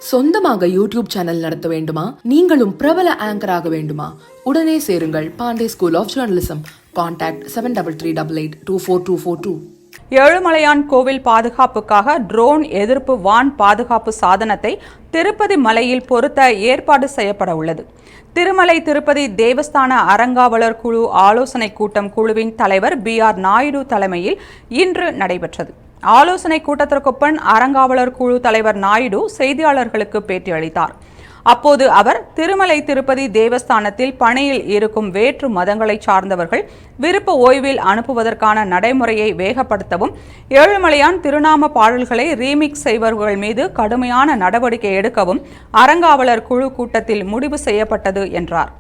சொந்தமாக YouTube channel நடத்த வேண்டுமா? நீங்களும் பிரபல ஆங்கர் ஆக வேண்டுமா? உடனே சேருங்கள் Pandey school of journalism. Contact 7388242242. Ezhumalaiyan கோவில் பாதுகாப்புக்காக ட்ரோன் எதிர்ப்பு வான் பாதுகாப்பு சாதனத்தை திருப்பதி மலையில் பொருத்த ஏற்பாடு செய்யப்பட உள்ளது. திருமலை திருப்பதி தேவஸ்தான அறங்காவலர் குழு ஆலோசனை கூட்டம் குழுவின் தலைவர் BR நாயுடு தலைமையில் இன்று நடைபெற்றது. ஆலோசனை கூட்டத்திற்கொப்பன் அறங்காவலர் குழு தலைவர் நாயுடு செய்தியாளர்களுக்கு பேட்டியளித்தார். அப்போது அவர் திருமலை திருப்பதி தேவஸ்தானத்தில் பணியில் இருக்கும் வேற்று மதங்களை சார்ந்தவர்கள் விருப்ப ஓய்வில் அனுப்புவதற்கான நடைமுறையை வேகப்படுத்தவும், ஏழுமலையான் திருநாம பாடல்களை ரீமிக்ஸ் செய்பவர்கள் மீது கடுமையான நடவடிக்கை எடுக்கவும் அறங்காவலர் குழு கூட்டத்தில் முடிவு செய்யப்பட்டது என்றார்.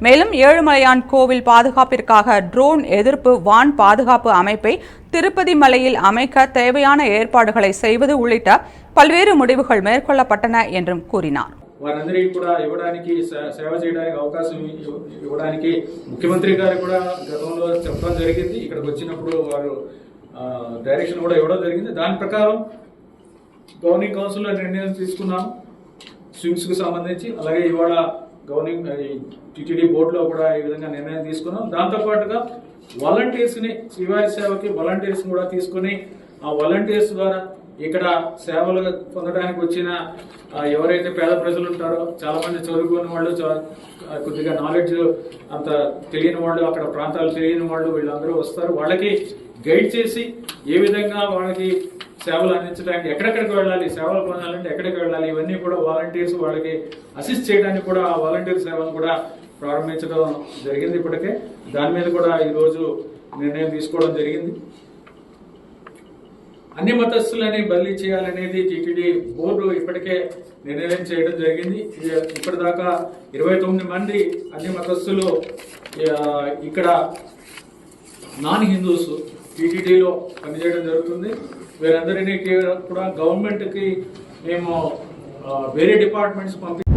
மேலும் ஏழுமலையான் கோவில் பாதுகாப்பிற்காக ட்ரோன் எதிர்ப்பு வான் பாதுகாப்பு அமைப்பை திருப்பதி மலையில் அமைக்க தேவையான ஏற்பாடுகளை செய்வது உள்ளிட்ட பல்வேறு முடிவுகள் மேற்கொள்ளப்பட்டன என்றும் கூறினார். వారందరికీ కూడా ఇవ్వడానికి సేవ చేయడానికి అవకాశం ఇవ్వడానికి ముఖ్యమంత్రి గారు కూడా గతంలో చెప్పడం జరిగింది. ఇక్కడికి వచ్చినప్పుడు వారు డైరెక్షన్ కూడా ఇవ్వడం జరిగింది. దాని ప్రకారం గవర్నింగ్ కౌన్సిల్ లో నిర్ణయం తీసుకున్నాం స్విమ్స్ కు సంబంధించి. అలాగే ఇవాళ గవర్నింగ్ టిటిడి బోర్డులో కూడా ఈ విధంగా నిర్ణయం తీసుకున్నాం. దాంతో పాటుగా వాలంటీర్స్ ని శ్రీవారి సేవకి వాలంటీర్స్ కూడా తీసుకుని ఆ వాలంటీర్స్ ద్వారా ఇక్కడ సేవలు పొందడానికి వచ్చిన ఎవరైతే పేద ప్రజలు ఉంటారో, చాలా మంది చదువుకున్న వాళ్ళు, కొద్దిగా నాలెడ్జ్ అంత తెలియని వాళ్ళు, అక్కడ ప్రాంతాలు తెలియని వాళ్ళు, వీళ్ళందరూ వస్తారు. వాళ్ళకి గైడ్ చేసి ఏ విధంగా వాళ్ళకి సేవలు అందించడానికి ఎక్కడెక్కడికి వెళ్ళాలి, సేవలు పొందాలంటే ఎక్కడికి వెళ్ళాలి, ఇవన్నీ కూడా వాలంటీర్స్ వాళ్ళకి అసిస్ట్ చేయడానికి కూడా ఆ వాలంటీర్ సేవలు కూడా ప్రారంభించడం జరిగింది. ఇప్పటికే దాని మీద కూడా ఈరోజు నిర్ణయం తీసుకోవడం జరిగింది. అన్ని మతస్థులని బదిలీ చేయాలనేది టిటిడి బోర్డు ఇప్పటికే నిర్ణయం చేయడం జరిగింది. ఇప్పటిదాకా 29 మంది అన్ని మతస్థులు ఇక్కడ నాన్ హిందూస్ టిటిడిలో పనిచేయడం జరుగుతుంది. వీరందరినీ కూడా గవర్నమెంట్ కి మేము వేరే డిపార్ట్మెంట్స్ పంపి